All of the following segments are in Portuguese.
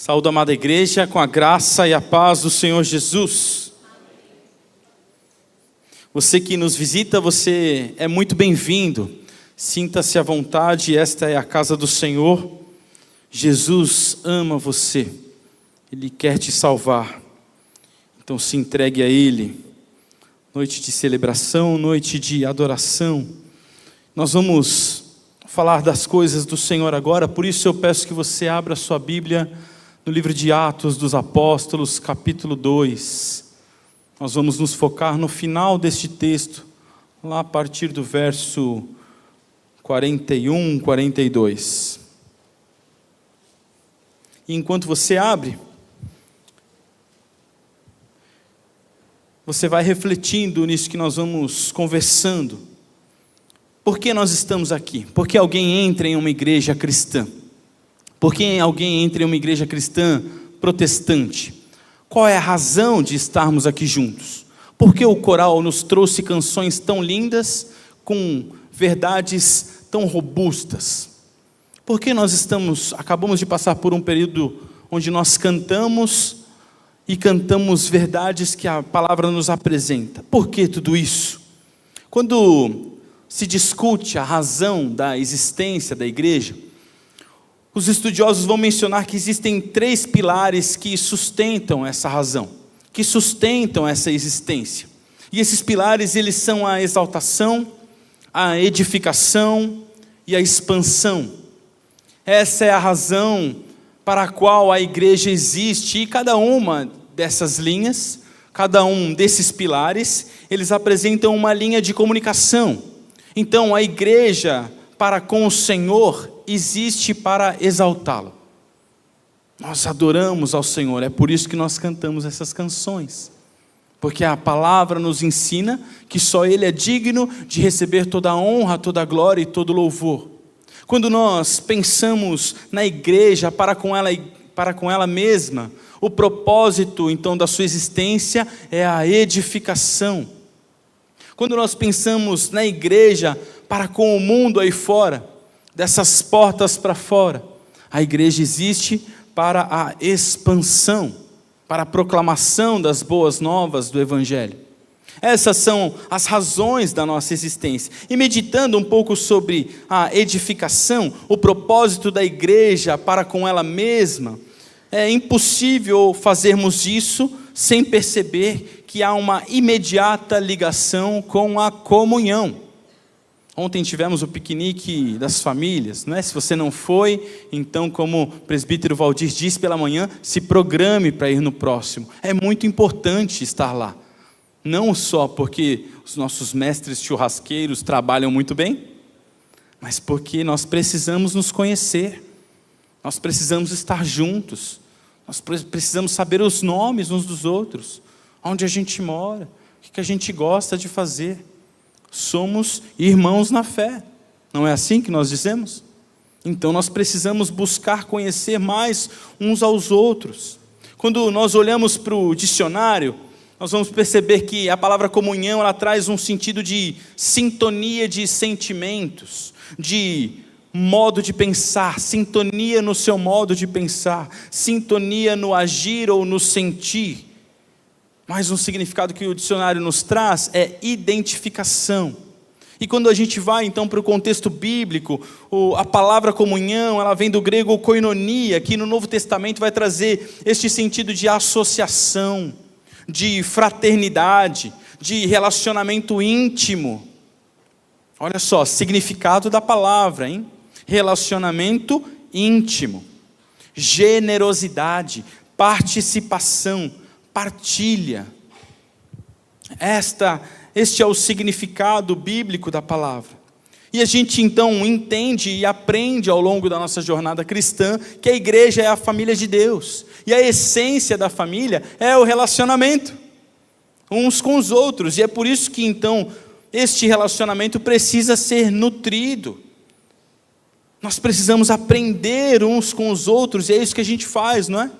Saúde a amada igreja com a graça e a paz do Senhor Jesus. Você que nos visita, você é muito bem-vindo. Sinta-se à vontade, esta é a casa do Senhor. Jesus ama você, Ele quer te salvar. Então se entregue a Ele. Noite de celebração, noite de adoração. Nós vamos falar das coisas do Senhor agora, por isso eu peço que você abra sua Bíblia no livro de Atos dos Apóstolos, capítulo 2. Nós vamos nos focar no final deste texto, lá a partir do verso 41, 42. E enquanto você abre, você vai refletindo nisso que nós vamos conversando. Por que nós estamos aqui? Por que alguém entra em uma igreja cristã? Por que alguém entra em uma igreja cristã protestante? Qual é a razão de estarmos aqui juntos? Por que o coral nos trouxe canções tão lindas, com verdades tão robustas? Por que nós acabamos de passar por um período onde nós cantamos e cantamos verdades que a palavra nos apresenta? Por que tudo isso? Quando se discute a razão da existência da igreja, os estudiosos vão mencionar que existem 3 pilares que sustentam essa razão, que sustentam essa existência. E esses pilares, eles são a exaltação, a edificação e a expansão. Essa é a razão para a qual a igreja existe, e cada uma dessas linhas, cada um desses pilares, eles apresentam uma linha de comunicação. Então a igreja para com o Senhor existe para exaltá-lo. Nós adoramos ao Senhor, é por isso que nós cantamos essas canções, porque a palavra nos ensina que só Ele é digno de receber toda a honra, toda a glória e todo o louvor. Quando nós pensamos na igreja para com ela mesma, o propósito então da sua existência é a edificação. Quando nós pensamos na igreja para com o mundo aí fora, dessas portas para fora, a igreja existe para a expansão, para a proclamação das boas novas do Evangelho. Essas são as razões da nossa existência. E meditando um pouco sobre a edificação, o propósito da igreja para com ela mesma, é impossível fazermos isso sem perceber que há uma imediata ligação com a comunhão. Ontem tivemos o piquenique das famílias, né? Se você não foi, então, como o presbítero Valdir disse pela manhã, se programe para ir no próximo. É muito importante estar lá. Não só porque os nossos mestres churrasqueiros trabalham muito bem, mas porque nós precisamos nos conhecer, nós precisamos estar juntos, nós precisamos saber os nomes uns dos outros, onde a gente mora, o que a gente gosta de fazer. Somos irmãos na fé, não é assim que nós dizemos? Então nós precisamos buscar conhecer mais uns aos outros. Quando nós olhamos para o dicionário, nós vamos perceber que a palavra comunhão, ela traz um sentido de sintonia de sentimentos, de modo de pensar, sintonia no seu modo de pensar, sintonia no agir ou no sentir. Mas um significado que o dicionário nos traz é identificação. E quando a gente vai então para o contexto bíblico, a palavra comunhão, ela vem do grego koinonia, que no Novo Testamento vai trazer este sentido de associação, de fraternidade, de relacionamento íntimo. Olha só, significado da palavra, hein? Relacionamento íntimo, generosidade, participação, partilha. Este é o significado bíblico da palavra. E a gente então entende e aprende ao longo da nossa jornada cristã que a igreja é a família de Deus. E a essência da família é o relacionamento uns com os outros. E é por isso que então este relacionamento precisa ser nutrido. Nós precisamos aprender uns com os outros, e é isso que a gente faz, não é?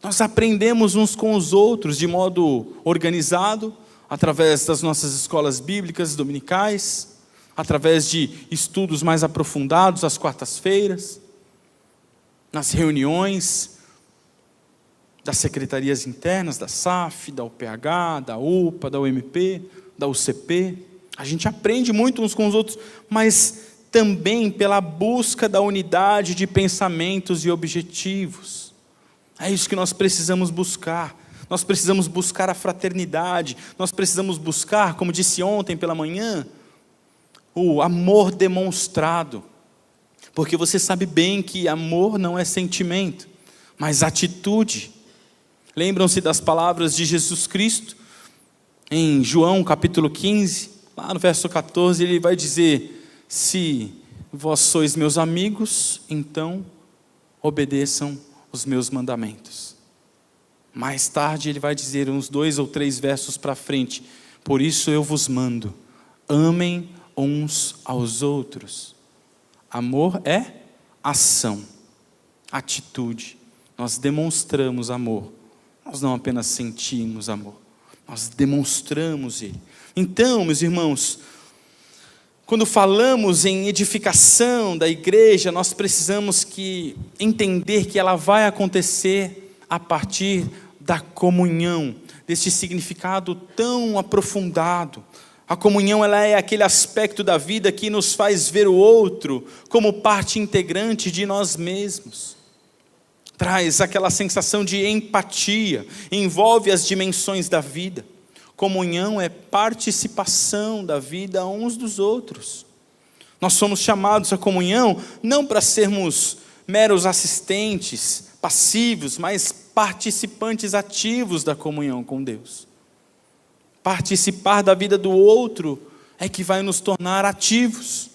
Nós aprendemos uns com os outros de modo organizado, através das nossas escolas bíblicas dominicais, através de estudos mais aprofundados às quartas-feiras, nas reuniões, das secretarias internas, da SAF, da UPH, da UPA, da UMP, da UCP. A gente aprende muito uns com os outros, mas também pela busca da unidade de pensamentos e objetivos. É isso que nós precisamos buscar. Nós precisamos buscar a fraternidade, nós precisamos buscar, como disse ontem pela manhã, o amor demonstrado. Porque você sabe bem que amor não é sentimento, mas atitude. Lembram-se das palavras de Jesus Cristo? Em João capítulo 15, lá no verso 14, ele vai dizer: se vós sois meus amigos, então obedeçam os meus mandamentos. Mais tarde ele vai dizer, uns 2 ou 3 versos para frente: por isso eu vos mando, amem uns aos outros. Amor é ação, atitude. Nós demonstramos amor. Nós não apenas sentimos amor, nós demonstramos ele. Então, meus irmãos, quando falamos em edificação da igreja, nós precisamos entender que ela vai acontecer a partir da comunhão, deste significado tão aprofundado. A comunhão, ela é aquele aspecto da vida que nos faz ver o outro como parte integrante de nós mesmos. Traz aquela sensação de empatia, envolve as dimensões da vida. Comunhão é participação da vida uns dos outros. Nós somos chamados à comunhão não para sermos meros assistentes, passivos, mas participantes ativos da comunhão com Deus. Participar da vida do outro é que vai nos tornar ativos.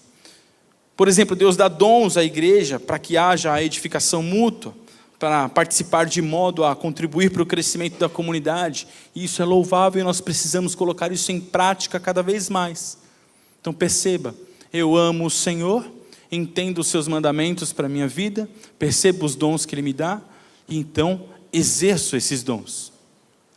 Por exemplo, Deus dá dons à igreja para que haja a edificação mútua, para participar de modo a contribuir para o crescimento da comunidade. E isso é louvável e nós precisamos colocar isso em prática cada vez mais. Então perceba, eu amo o Senhor, entendo os seus mandamentos para a minha vida, percebo os dons que Ele me dá, e então exerço esses dons.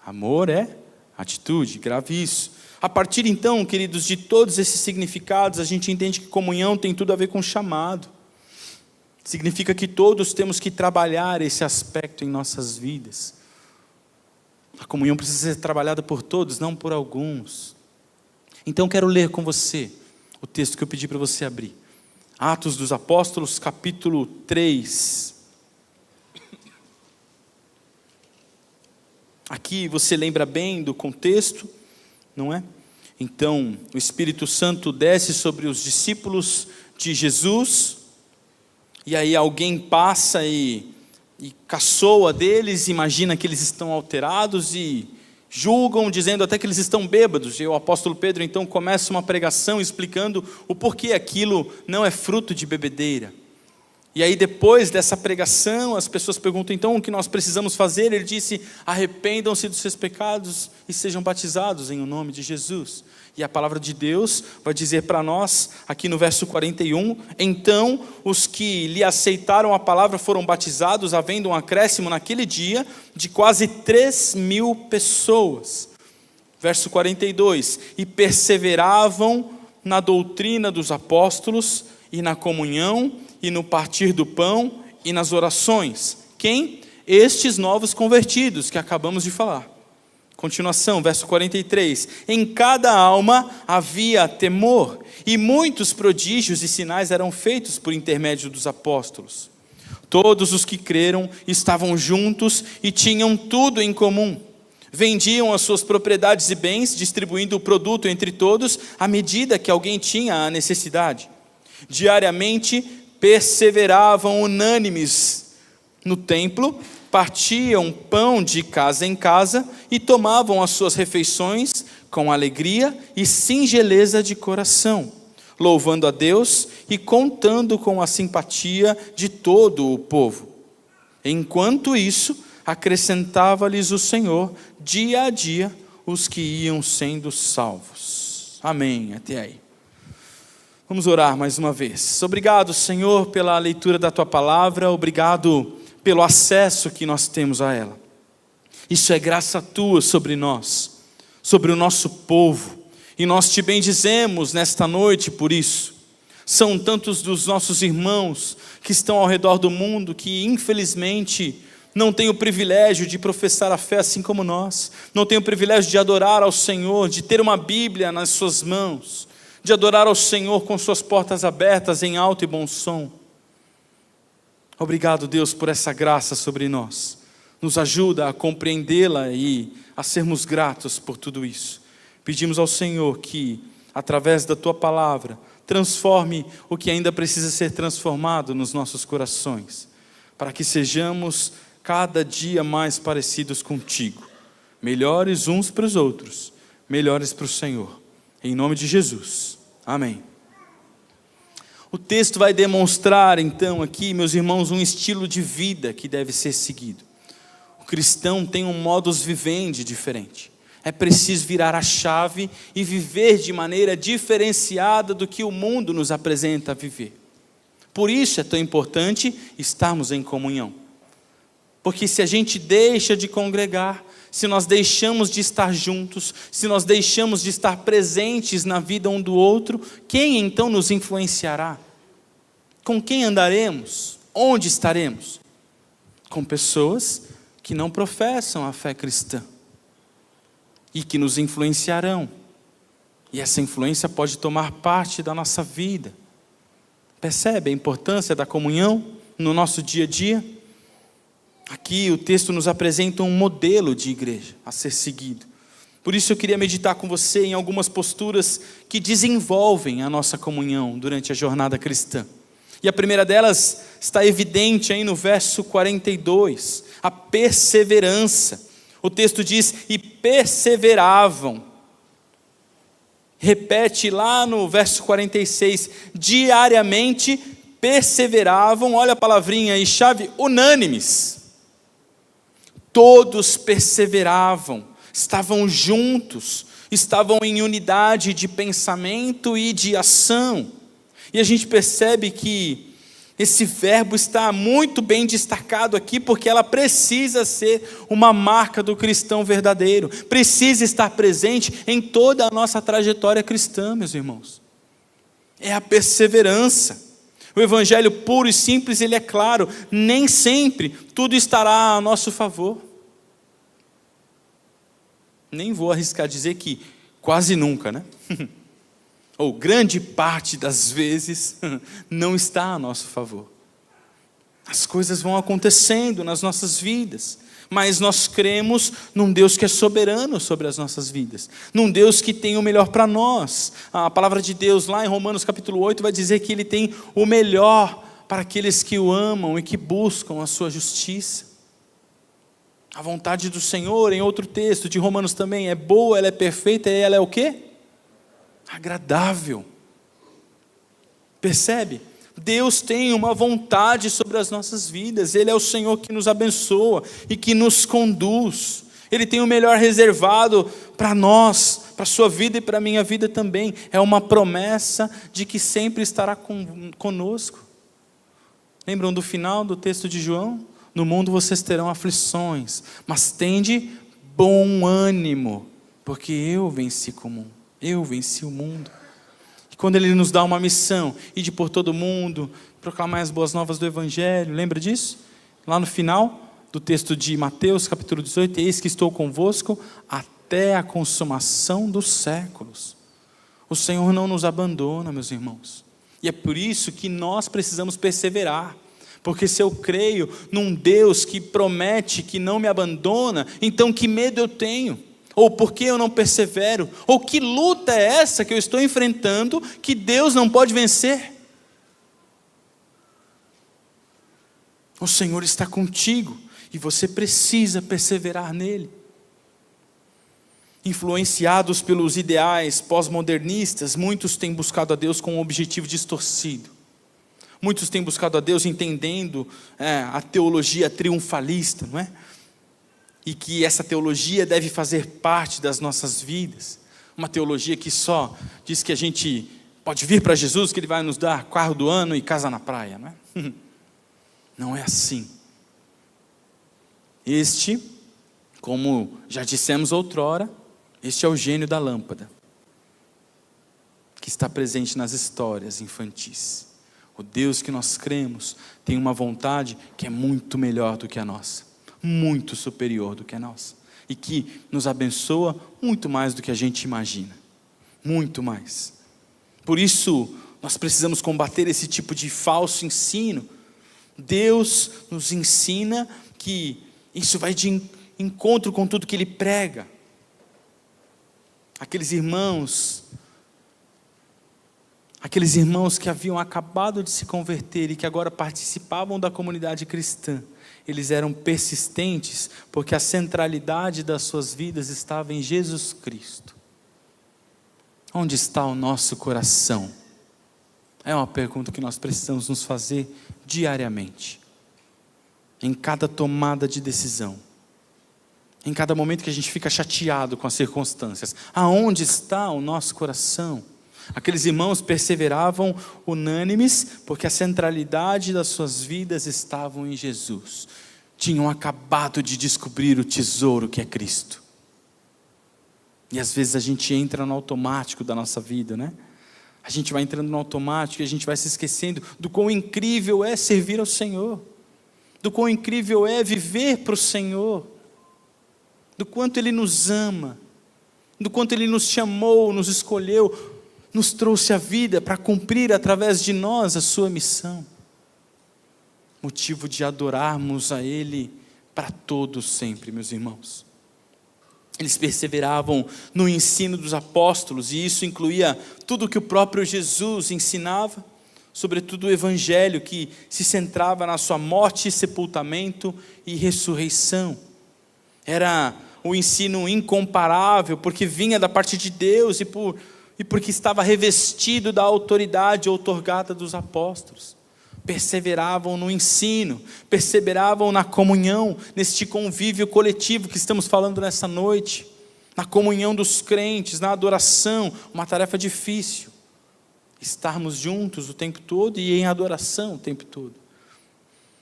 Amor é atitude, grave isso. A partir então, queridos, de todos esses significados, a gente entende que comunhão tem tudo a ver com chamado. Significa que todos temos que trabalhar esse aspecto em nossas vidas. A comunhão precisa ser trabalhada por todos, não por alguns. Então quero ler com você o texto que eu pedi para você abrir. Atos dos Apóstolos, capítulo 3. Aqui você lembra bem do contexto, não é? Então, o Espírito Santo desce sobre os discípulos de Jesus, e aí alguém passa e caçoa deles, imagina que eles estão alterados e julgam, dizendo até que eles estão bêbados. E o apóstolo Pedro então começa uma pregação explicando o porquê aquilo não é fruto de bebedeira. E aí depois dessa pregação, as pessoas perguntam então o que nós precisamos fazer. Ele disse: arrependam-se dos seus pecados e sejam batizados em o nome de Jesus. E a palavra de Deus vai dizer para nós, aqui no verso 41, então os que lhe aceitaram a palavra foram batizados, havendo um acréscimo naquele dia de quase 3.000 pessoas. Verso 42, e perseveravam na doutrina dos apóstolos, e na comunhão, e no partir do pão, e nas orações. Quem? Estes novos convertidos, que acabamos de falar. Continuação, verso 43, em cada alma havia temor, e muitos prodígios e sinais eram feitos por intermédio dos apóstolos. Todos os que creram estavam juntos e tinham tudo em comum. Vendiam as suas propriedades e bens, distribuindo o produto entre todos, à medida que alguém tinha a necessidade. Diariamente perseveravam unânimes no templo, partiam pão de casa em casa e tomavam as suas refeições com alegria e singeleza de coração, louvando a Deus e contando com a simpatia de todo o povo. Enquanto isso, acrescentava-lhes o Senhor, dia a dia, os que iam sendo salvos. Amém, até aí. Vamos orar mais uma vez. Obrigado, Senhor, pela leitura da Tua palavra, obrigado pelo acesso que nós temos a ela. Isso é graça Tua sobre nós, sobre o nosso povo, e nós Te bendizemos nesta noite por isso. São tantos dos nossos irmãos que estão ao redor do mundo que infelizmente não tem o privilégio de professar a fé assim como nós, não tem o privilégio de adorar ao Senhor, de ter uma Bíblia nas suas mãos, de adorar ao Senhor com suas portas abertas em alto e bom som. Obrigado, Deus, por essa graça sobre nós. Nos ajuda a compreendê-la e a sermos gratos por tudo isso. Pedimos ao Senhor que, através da Tua palavra, transforme o que ainda precisa ser transformado nos nossos corações, para que sejamos cada dia mais parecidos contigo, melhores uns para os outros, melhores para o Senhor. Em nome de Jesus. Amém. O texto vai demonstrar então aqui, meus irmãos, um estilo de vida que deve ser seguido. O cristão tem um modus vivendi diferente. É preciso virar a chave e viver de maneira diferenciada do que o mundo nos apresenta a viver. Por isso é tão importante estarmos em comunhão. Porque se a gente deixa de congregar, se nós deixamos de estar juntos, se nós deixamos de estar presentes na vida um do outro, quem então nos influenciará? Com quem andaremos? Onde estaremos? Com pessoas que não professam a fé cristã e que nos influenciarão. E essa influência pode tomar parte da nossa vida. Percebe a importância da comunhão no nosso dia a dia? Aqui o texto nos apresenta um modelo de igreja a ser seguido. Por isso eu queria meditar com você em algumas posturas que desenvolvem a nossa comunhão durante a jornada cristã. E a primeira delas está evidente aí no verso 42, a perseverança. O texto diz, e perseveravam. Repete lá no verso 46, diariamente perseveravam, olha a palavrinha aí, chave, unânimes. Todos perseveravam, estavam juntos, estavam em unidade de pensamento e de ação. E a gente percebe que esse verbo está muito bem destacado aqui, porque ela precisa ser uma marca do cristão verdadeiro, precisa estar presente em toda a nossa trajetória cristã, meus irmãos. É a perseverança. O evangelho puro e simples, ele é claro, nem sempre tudo estará a nosso favor. Nem vou arriscar dizer que quase nunca, né? Ou grande parte das vezes não está a nosso favor. As coisas vão acontecendo nas nossas vidas, mas nós cremos num Deus que é soberano sobre as nossas vidas, num Deus que tem o melhor para nós. A palavra de Deus lá em Romanos capítulo 8 vai dizer que Ele tem o melhor para aqueles que o amam e que buscam a sua justiça. A vontade do Senhor, em outro texto de Romanos também, é boa, ela é perfeita e ela é o quê? Agradável. Percebe? Deus tem uma vontade sobre as nossas vidas. Ele é o Senhor que nos abençoa e que nos conduz. Ele tem o melhor reservado para nós, para a sua vida e para a minha vida também. É uma promessa de que sempre estará conosco. Lembram do final do texto de João? No mundo vocês terão aflições, mas tende bom ânimo, porque eu venci o mundo. Eu venci o mundo. E quando Ele nos dá uma missão, ir por todo mundo, proclamar as boas novas do Evangelho, lembra disso? Lá no final do texto de Mateus, capítulo 18, eis que estou convosco até a consumação dos séculos. O Senhor não nos abandona, meus irmãos. E é por isso que nós precisamos perseverar. Porque se eu creio num Deus que promete que não me abandona, então que medo eu tenho? Ou por que eu não persevero? Ou que luta é essa que eu estou enfrentando que Deus não pode vencer? O Senhor está contigo e você precisa perseverar nele. Influenciados pelos ideais pós-modernistas, muitos têm buscado a Deus com um objetivo distorcido. Muitos têm buscado a Deus entendendo a teologia triunfalista, não é? E que essa teologia deve fazer parte das nossas vidas. Uma teologia que só diz que a gente pode vir para Jesus, que Ele vai nos dar carro do ano e casa na praia, não é? Não é assim. Este, como já dissemos outrora, este é o gênio da lâmpada, que está presente nas histórias infantis. O Deus que nós cremos tem uma vontade que é muito melhor do que a nossa. muito superior do que a nossa, e que nos abençoa muito mais do que a gente imagina, muito mais. Por isso, nós precisamos combater esse tipo de falso ensino. Deus nos ensina que isso vai de encontro com tudo que Ele prega. Aqueles irmãos que haviam acabado de se converter e que agora participavam da comunidade cristã, eles eram persistentes porque a centralidade das suas vidas estava em Jesus Cristo. Onde está o nosso coração? É uma pergunta que nós precisamos nos fazer diariamente, em cada tomada de decisão, em cada momento que a gente fica chateado com as circunstâncias. Aonde está o nosso coração? Aqueles irmãos perseveravam unânimes, porque a centralidade das suas vidas estavam em Jesus. Tinham acabado de descobrir o tesouro que é Cristo. E às vezes a gente entra no automático da nossa vida, né? A gente vai entrando no automático e a gente vai se esquecendo do quão incrível é servir ao Senhor, do quão incrível é viver para o Senhor, do quanto Ele nos ama, do quanto Ele nos chamou, nos escolheu, nos trouxe a vida para cumprir através de nós a sua missão. Motivo de adorarmos a Ele para todos sempre, meus irmãos. Eles perseveravam no ensino dos apóstolos, e isso incluía tudo o que o próprio Jesus ensinava, sobretudo o Evangelho, que se centrava na sua morte, sepultamento e ressurreição. Era um ensino incomparável, porque vinha da parte de Deus e porque estava revestido da autoridade outorgada dos apóstolos. Perseveravam no ensino, perseveravam na comunhão, neste convívio coletivo que estamos falando nessa noite, na comunhão dos crentes, na adoração, uma tarefa difícil, estarmos juntos o tempo todo e em adoração o tempo todo.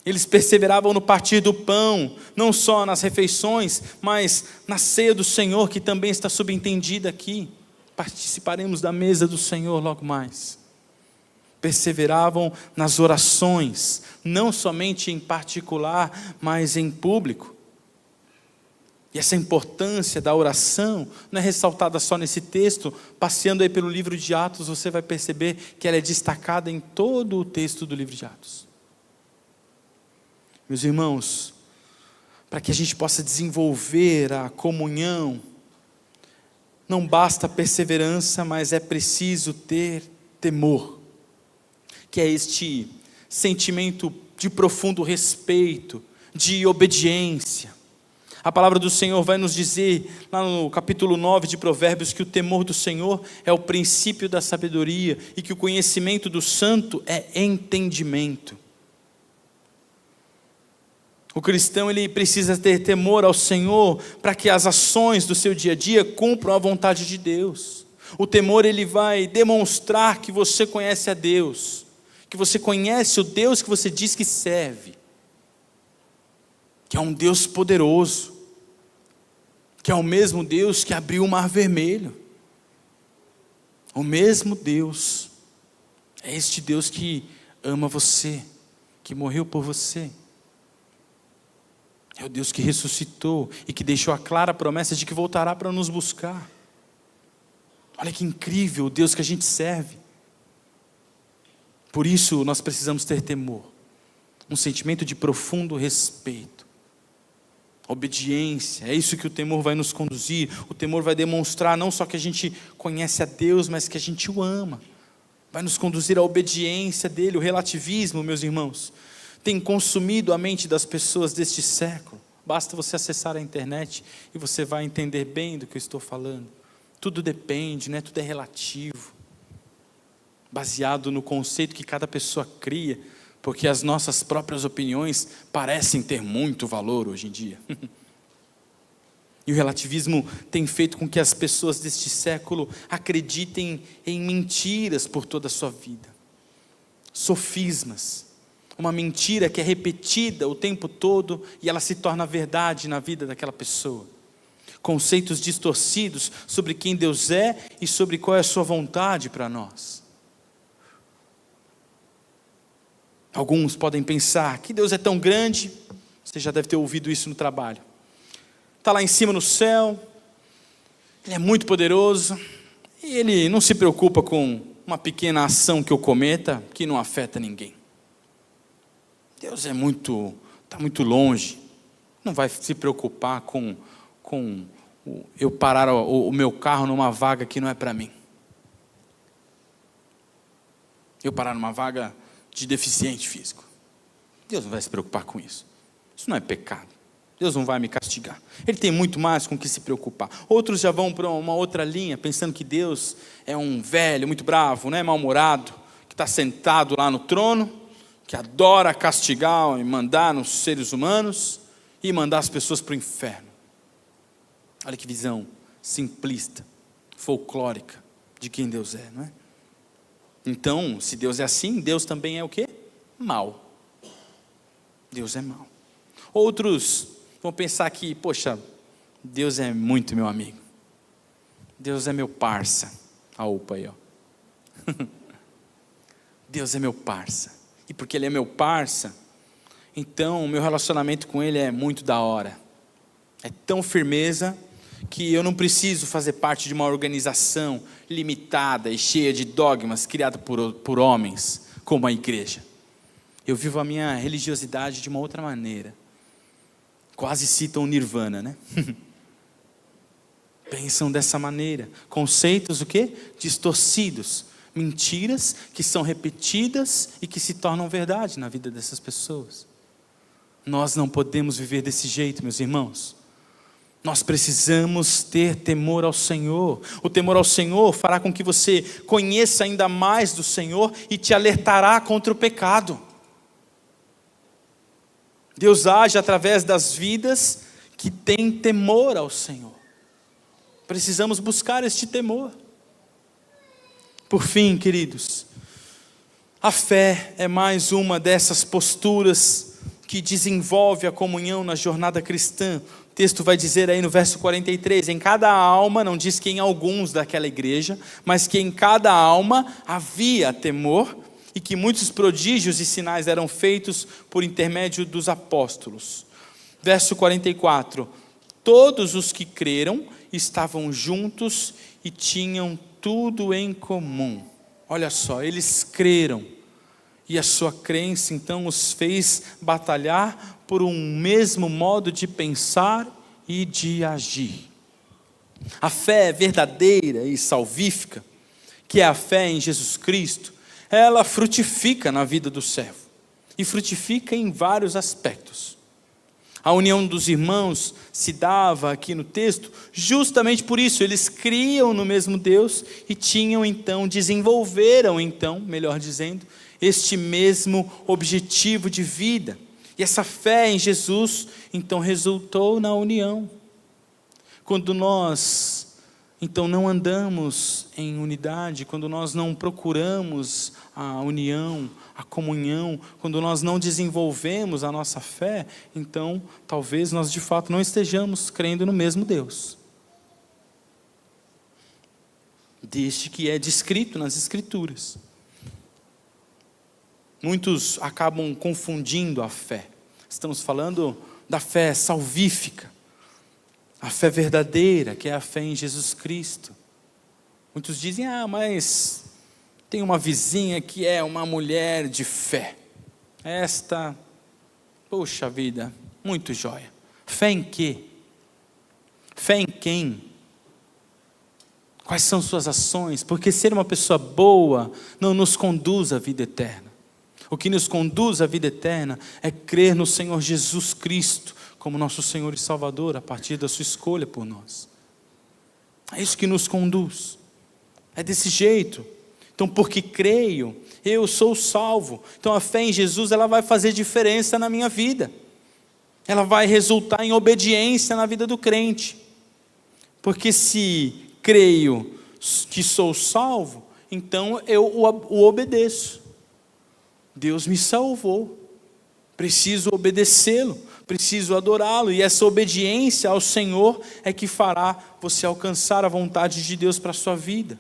Eles perseveravam no partir do pão, não só nas refeições, mas na ceia do Senhor, que também está subentendida aqui. Participaremos da mesa do Senhor logo mais. Perseveravam nas orações, não somente em particular, mas em público. E essa importância da oração não é ressaltada só nesse texto. Passeando aí pelo livro de Atos, você vai perceber que ela é destacada em todo o texto do livro de Atos. Meus irmãos, para que a gente possa desenvolver a comunhão, não basta perseverança, mas é preciso ter temor, que é este sentimento de profundo respeito, de obediência. A palavra do Senhor vai nos dizer, lá no capítulo 9 de Provérbios, que o temor do Senhor é o princípio da sabedoria, e que o conhecimento do santo é entendimento. O cristão, ele precisa ter temor ao Senhor, para que as ações do seu dia a dia cumpram a vontade de Deus. O temor, ele vai demonstrar que você conhece a Deus, que você conhece o Deus que você diz que serve, que é um Deus poderoso, que é o mesmo Deus que abriu o mar vermelho, o mesmo Deus, é este Deus que ama você, que morreu por você, é o Deus que ressuscitou e que deixou a clara promessa de que voltará para nos buscar. Olha que incrível o Deus que a gente serve. Por isso nós precisamos ter temor, um sentimento de profundo respeito, obediência. É isso que o temor vai nos conduzir. O temor vai demonstrar não só que a gente conhece a Deus, mas que a gente o ama. Vai nos conduzir à obediência dele. O relativismo, meus irmãos, tem consumido a mente das pessoas deste século. Basta você acessar a internet e você vai entender bem do que eu estou falando. Tudo depende, né? Tudo é relativo, baseado no conceito que cada pessoa cria, porque as nossas próprias opiniões parecem ter muito valor hoje em dia. E o relativismo tem feito com que as pessoas deste século acreditem em mentiras por toda a sua vida. Sofismas, uma mentira que é repetida o tempo todo e ela se torna verdade na vida daquela pessoa. Conceitos distorcidos sobre quem Deus é e sobre qual é a sua vontade para nós. Alguns podem pensar que Deus é tão grande Você já deve ter ouvido isso no trabalho. Está lá em cima no céu, Ele é muito poderoso, e Ele não se preocupa com uma pequena ação que eu cometa, que não afeta ninguém. Deus está muito longe, não vai se preocupar com eu parar o meu carro numa vaga que não é para mim. Eu parar numa vaga de deficiente físico. Deus não vai se preocupar com isso. Isso não é pecado. Deus não vai me castigar. Ele tem muito mais com o que se preocupar. Outros já vão para uma outra linha, pensando que Deus é um velho, muito bravo, né, mal-humorado, que está sentado lá no trono, que adora castigar e mandar nos seres humanos e mandar as pessoas para o inferno. Olha que visão simplista, folclórica de quem Deus é, não é? Então, se Deus é assim, Deus também é o quê? Mal. Deus é mal. Outros vão pensar que, poxa, Deus é muito meu amigo. Deus é meu parça. A opa aí, ó. Deus é meu parça. E porque Ele é meu parça, então o meu relacionamento com Ele é muito da hora. É tão firmeza que eu não preciso fazer parte de uma organização limitada e cheia de dogmas criada por homens, como a igreja. Eu vivo a minha religiosidade de uma outra maneira. Quase citam o Nirvana, né? Pensam dessa maneira. Conceitos o quê? Distorcidos. Mentiras que são repetidas e que se tornam verdade na vida dessas pessoas. Nós não podemos viver desse jeito, meus irmãos. Nós precisamos ter temor ao Senhor. O temor ao Senhor fará com que você conheça ainda mais do Senhor e te alertará contra o pecado. Deus age através das vidas que têm temor ao Senhor. Precisamos buscar este temor. Por fim, queridos, a fé é mais uma dessas posturas que desenvolve a comunhão na jornada cristã. O texto vai dizer aí no verso 43, em cada alma, não diz que em alguns daquela igreja, mas que em cada alma havia temor, e que muitos prodígios e sinais eram feitos por intermédio dos apóstolos. Verso 44, todos os que creram estavam juntos e tinham tudo em comum. Olha só, eles creram, e a sua crença então os fez batalhar por um mesmo modo de pensar e de agir. A fé verdadeira e salvífica, que é a fé em Jesus Cristo, ela frutifica na vida do servo, e frutifica em vários aspectos. A união dos irmãos se dava aqui no texto justamente por isso. Eles criam no mesmo Deus e desenvolveram então, melhor dizendo, este mesmo objetivo de vida. E essa fé em Jesus então resultou na união. Quando nós então não andamos em unidade, quando nós não procuramos a união, a comunhão, quando nós não desenvolvemos a nossa fé, então talvez nós de fato não estejamos crendo no mesmo Deus, deste que é descrito nas Escrituras. Muitos acabam confundindo a fé. Estamos falando da fé salvífica, a fé verdadeira, que é a fé em Jesus Cristo. Muitos dizem, mas tem uma vizinha que é uma mulher de fé. Esta, poxa vida, muito jóia. Fé em quê? Fé em quem? Quais são suas ações? Porque ser uma pessoa boa não nos conduz à vida eterna. O que nos conduz à vida eterna é crer no Senhor Jesus Cristo como nosso Senhor e Salvador, a partir da sua escolha por nós. É isso que nos conduz. É desse jeito. Então, porque creio, eu sou salvo. Então, a fé em Jesus, ela vai fazer diferença na minha vida. Ela vai resultar em obediência na vida do crente. Porque se creio que sou salvo, então eu o obedeço. Deus me salvou. Preciso obedecê-lo. Preciso adorá-lo, e essa obediência ao Senhor é que fará você alcançar a vontade de Deus para a sua vida,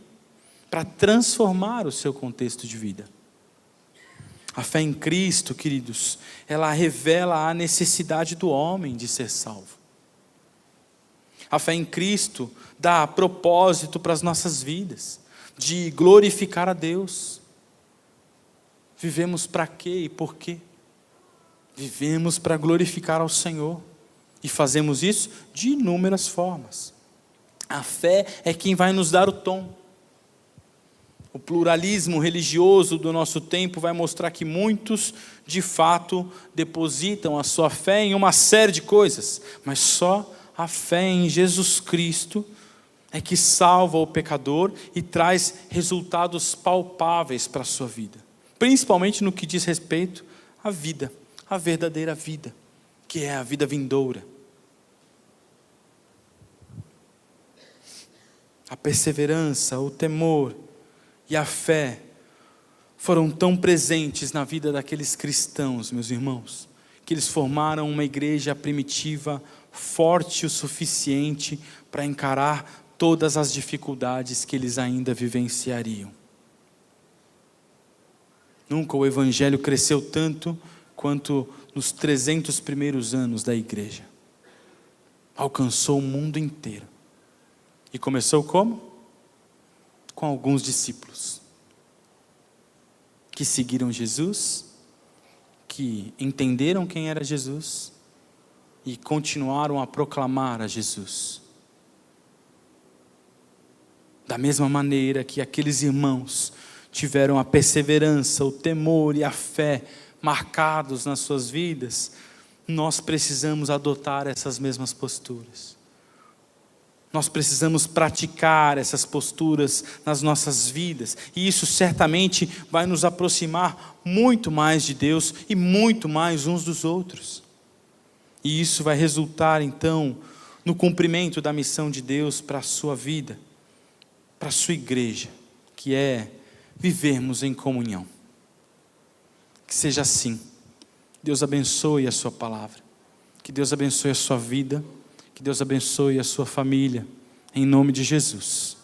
para transformar o seu contexto de vida. A fé em Cristo, queridos, ela revela a necessidade do homem de ser salvo. A fé em Cristo dá propósito para as nossas vidas, de glorificar a Deus. Vivemos para quê e por quê? Vivemos para glorificar ao Senhor. E fazemos isso de inúmeras formas. A fé é quem vai nos dar o tom. O pluralismo religioso do nosso tempo vai mostrar que muitos, de fato, depositam a sua fé em uma série de coisas, mas só a fé em Jesus Cristo é que salva o pecador e traz resultados palpáveis para a sua vida, principalmente no que diz respeito à vida, a verdadeira vida, que é a vida vindoura. A perseverança, o temor e a fé foram tão presentes na vida daqueles cristãos, meus irmãos, que eles formaram uma igreja primitiva forte o suficiente para encarar todas as dificuldades que eles ainda vivenciariam. Nunca o evangelho cresceu tanto quanto nos 300 primeiros anos da igreja. Alcançou o mundo inteiro. E começou como? Com alguns discípulos que seguiram Jesus, que entenderam quem era Jesus e continuaram a proclamar a Jesus. Da mesma maneira que aqueles irmãos tiveram a perseverança, o temor e a fé marcados nas suas vidas, nós precisamos adotar essas mesmas posturas. Nós precisamos praticar essas posturas nas nossas vidas. E isso certamente vai nos aproximar muito mais de Deus e muito mais uns dos outros. E isso vai resultar então no cumprimento da missão de Deus para a sua vida, para a sua igreja, que é vivermos em comunhão. Que seja assim. Deus abençoe a sua palavra. Que Deus abençoe a sua vida. Que Deus abençoe a sua família, em nome de Jesus.